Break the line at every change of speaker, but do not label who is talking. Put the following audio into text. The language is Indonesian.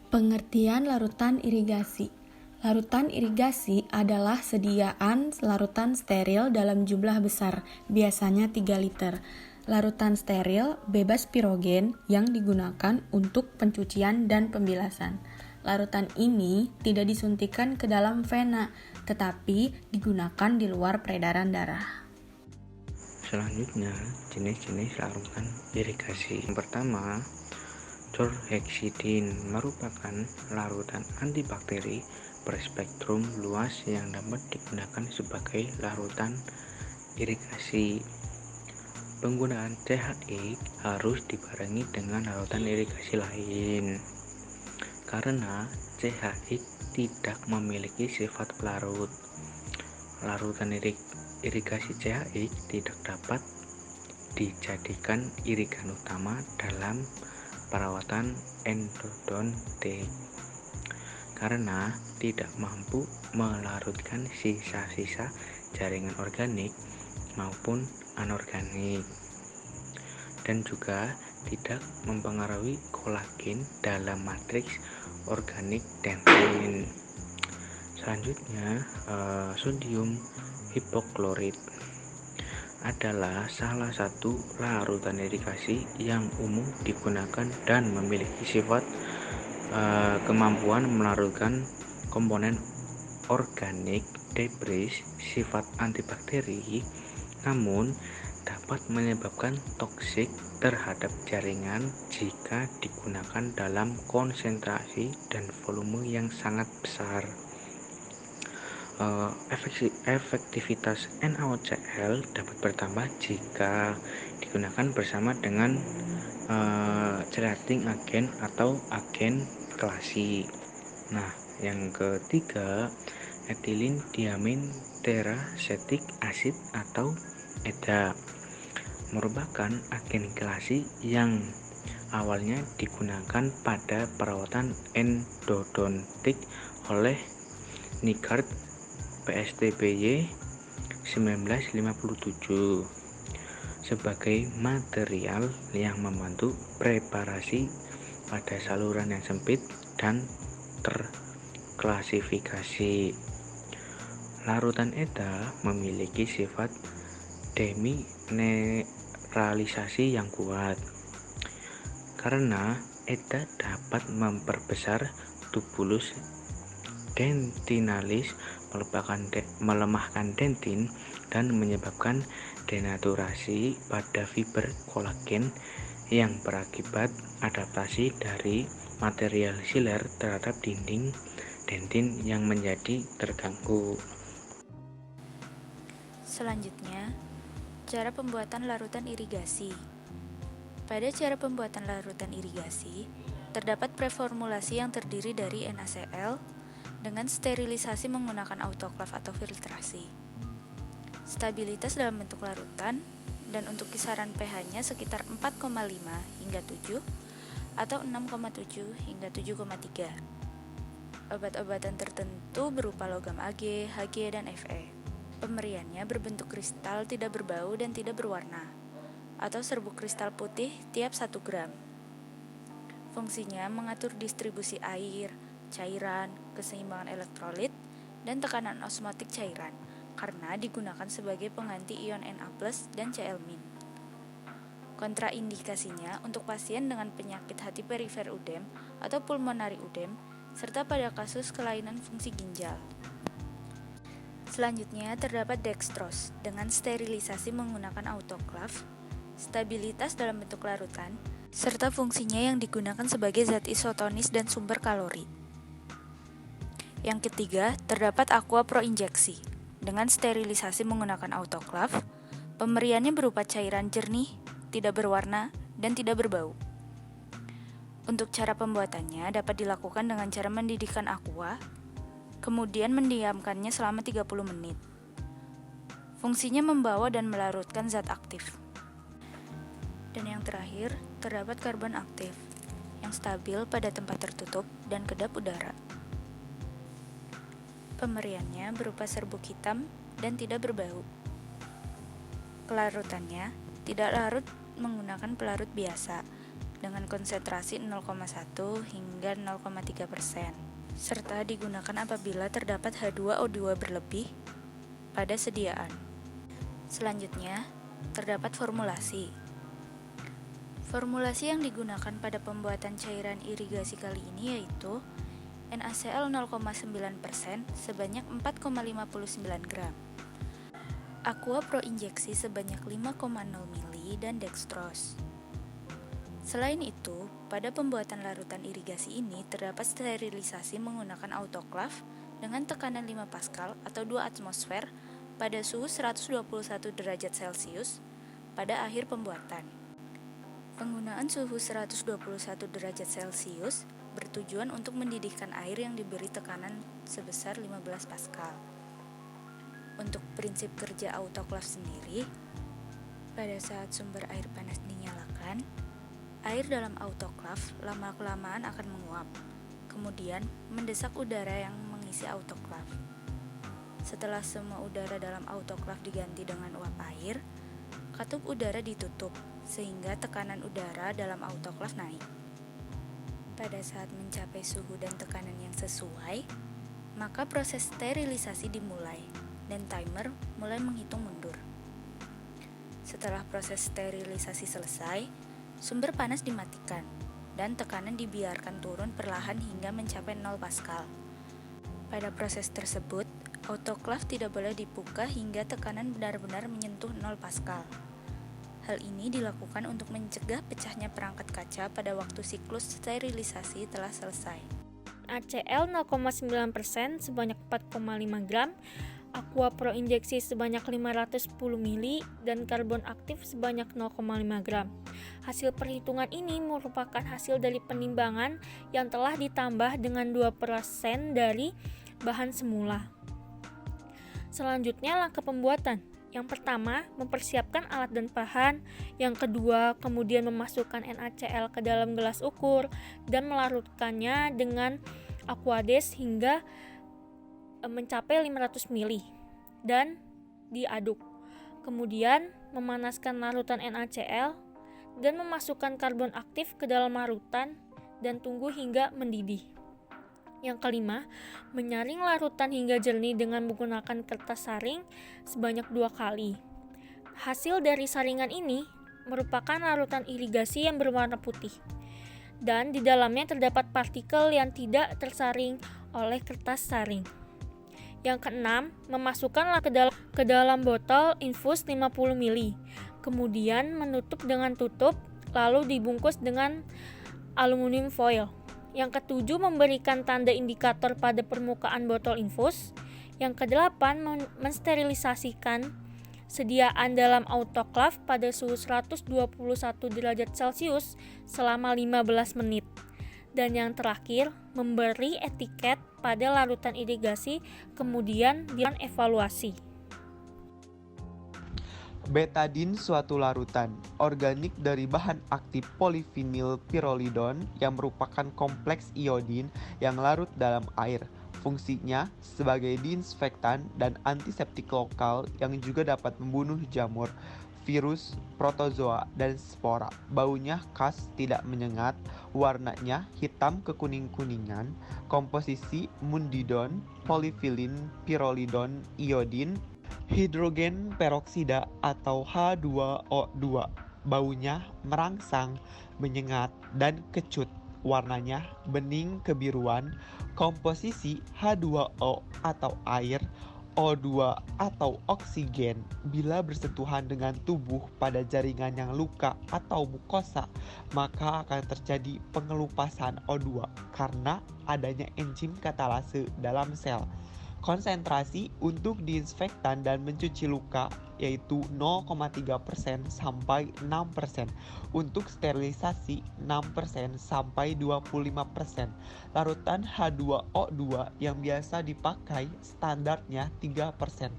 Pengertian larutan irigasi. Larutan irigasi adalah sediaan larutan steril dalam jumlah besar, biasanya 3 liter. Larutan steril bebas pirogen yang digunakan untuk pencucian dan pembilasan. Larutan ini tidak disuntikan ke dalam vena, tetapi digunakan di luar peredaran darah.
Selanjutnya, jenis-jenis larutan irigasi. Yang pertama, chlorhexidin merupakan larutan antibakteri berspektrum luas yang dapat digunakan sebagai larutan irigasi. Penggunaan CHX harus dibarengi dengan larutan irigasi lain, karena CHX tidak memiliki sifat pelarut. Larutan irigasi CHX tidak dapat dijadikan irigan utama dalam perawatan endodontik karena tidak mampu melarutkan sisa-sisa jaringan organik maupun anorganik, dan juga tidak mempengaruhi kolagen dalam matriks organik dentin. Selanjutnya, sodium hipoklorit adalah salah satu larutan irigasi yang umum digunakan dan memiliki sifat kemampuan melarutkan komponen organik debris sifat antibakteri, namun dapat menyebabkan toksik terhadap jaringan jika digunakan dalam konsentrasi dan volume yang sangat besar. Efektivitas NaOCl dapat bertambah jika digunakan bersama dengan chelating agen atau agen kelasi. Nah, yang ketiga, ethylene diamin teracetic acid atau EDA merupakan agen kelasi yang awalnya digunakan pada perawatan endodontik oleh Nygaard PSTBY 1957 sebagai material yang membantu preparasi pada saluran yang sempit dan terklasifikasi. Larutan EDA memiliki sifat demineralisasi yang kuat karena EDA dapat memperbesar tubulus dentinalis, melemahkan dentin, dan menyebabkan denaturasi pada fiber kolagen yang berakibat adaptasi dari material siler terhadap dinding dentin yang menjadi terganggu.
Selanjutnya, cara pembuatan larutan irigasi. Pada cara pembuatan larutan irigasi, terdapat preformulasi yang terdiri dari NaCl dengan sterilisasi menggunakan autoklav atau filtrasi. Stabilitas dalam bentuk larutan dan untuk kisaran pH-nya sekitar 4,5 hingga 7 atau 6,7 hingga 7,3. Obat-obatan tertentu berupa logam Ag, Hg, dan Fe. Pemberiannya berbentuk kristal tidak berbau dan tidak berwarna, atau serbuk kristal putih tiap 1 gram. Fungsinya mengatur distribusi air, cairan, keseimbangan elektrolit, dan tekanan osmotik cairan, karena digunakan sebagai pengganti ion Na+ dan Cl-. Kontraindikasinya untuk pasien dengan penyakit hati perifer udem atau pulmonari udem, serta pada kasus kelainan fungsi ginjal. Selanjutnya terdapat dextrose dengan sterilisasi menggunakan autoklav, stabilitas dalam bentuk larutan, serta fungsinya yang digunakan sebagai zat isotonis dan sumber kalori. Yang ketiga, terdapat aqua pro injeksi dengan sterilisasi menggunakan autoklav. Pemberiannya berupa cairan jernih, tidak berwarna, dan tidak berbau. Untuk cara pembuatannya dapat dilakukan dengan cara mendidihkan aqua, kemudian mendiamkannya selama 30 menit. Fungsinya membawa dan melarutkan zat aktif. Dan yang terakhir, terdapat karbon aktif yang stabil pada tempat tertutup dan kedap udara. Pemberiannya berupa serbuk hitam dan tidak berbau. Pelarutannya tidak larut menggunakan pelarut biasa, dengan konsentrasi 0,1 hingga 0,3%, serta digunakan apabila terdapat H2O2 berlebih pada sediaan. Selanjutnya, terdapat formulasi. Formulasi yang digunakan pada pembuatan cairan irigasi kali ini yaitu NaCl 0,9% sebanyak 4,59 gram, Aqua Pro injeksi sebanyak 5,0 ml, dan dextrose. Selain itu, pada pembuatan larutan irigasi ini terdapat sterilisasi menggunakan autoklav dengan tekanan 5 Pascal atau 2 atmosfer pada suhu 121 derajat Celcius pada akhir pembuatan. Penggunaan suhu 121 derajat Celcius bertujuan untuk mendidihkan air yang diberi tekanan sebesar 15 Pascal. Untuk prinsip kerja autoklav sendiri, pada saat sumber air panas dinyalakan, air dalam autoklav lama-kelamaan akan menguap, kemudian mendesak udara yang mengisi autoklav. Setelah semua udara dalam autoklav diganti dengan uap air, katup udara ditutup, sehingga tekanan udara dalam autoklav naik. Pada saat mencapai suhu dan tekanan yang sesuai, maka proses sterilisasi dimulai, dan timer mulai menghitung mundur. Setelah proses sterilisasi selesai, sumber panas dimatikan, dan tekanan dibiarkan turun perlahan hingga mencapai 0 Pascal. Pada proses tersebut, autoklav tidak boleh dibuka hingga tekanan benar-benar menyentuh 0 Pascal. Hal ini dilakukan untuk mencegah pecahnya perangkat kaca pada waktu siklus sterilisasi telah selesai.
NaCl 0,9% sebanyak 4,5 gram, Aqua Pro injeksi sebanyak 510 ml, dan karbon aktif sebanyak 0,5 gram. Hasil perhitungan ini merupakan hasil dari penimbangan yang telah ditambah dengan 2% dari bahan semula. Selanjutnya langkah pembuatan. Yang pertama, mempersiapkan alat dan bahan. Yang kedua, kemudian memasukkan NaCl ke dalam gelas ukur dan melarutkannya dengan Aquades hingga mencapai 500 ml dan diaduk. Kemudian memanaskan larutan NaCl dan memasukkan karbon aktif ke dalam larutan dan tunggu hingga mendidih. Yang kelima, menyaring larutan hingga jernih dengan menggunakan kertas saring sebanyak 2 kali. Hasil dari saringan ini merupakan larutan irigasi yang berwarna putih, dan di dalamnya terdapat partikel yang tidak tersaring oleh kertas saring. Yang keenam, memasukkanlah ke dalam botol infus 50 ml, kemudian menutup dengan tutup, lalu dibungkus dengan aluminium foil. Yang ketujuh, memberikan tanda indikator pada permukaan botol infus. Yang kedelapan, mensterilisasikan sediaan dalam autoklav pada suhu 121 derajat Celcius selama 15 menit. Dan yang terakhir, memberi etiket pada larutan irigasi, kemudian dilakukan evaluasi.
Betadin suatu larutan organik dari bahan aktif polyvinyl pyrrolidone yang merupakan kompleks iodin yang larut dalam air. Fungsinya sebagai disinfektan dan antiseptik lokal yang juga dapat membunuh jamur, virus, protozoa, dan spora. Baunya khas, tidak menyengat, warnanya hitam kekuning-kuningan, komposisi mundidon, polyvinyl pyrrolidone, iodin, hidrogen peroksida atau H2O2. Baunya merangsang, menyengat, dan kecut. Warnanya bening kebiruan, komposisi H2O atau air, O2 atau oksigen. Bila bersentuhan dengan tubuh pada jaringan yang luka atau mukosa, maka akan terjadi pengelupasan O2 karena adanya enzim katalase dalam sel. Konsentrasi untuk disinfektan dan mencuci luka yaitu 0,3% sampai 6%. Untuk sterilisasi 6% sampai 25%. Larutan H2O2 yang biasa dipakai standarnya 3%.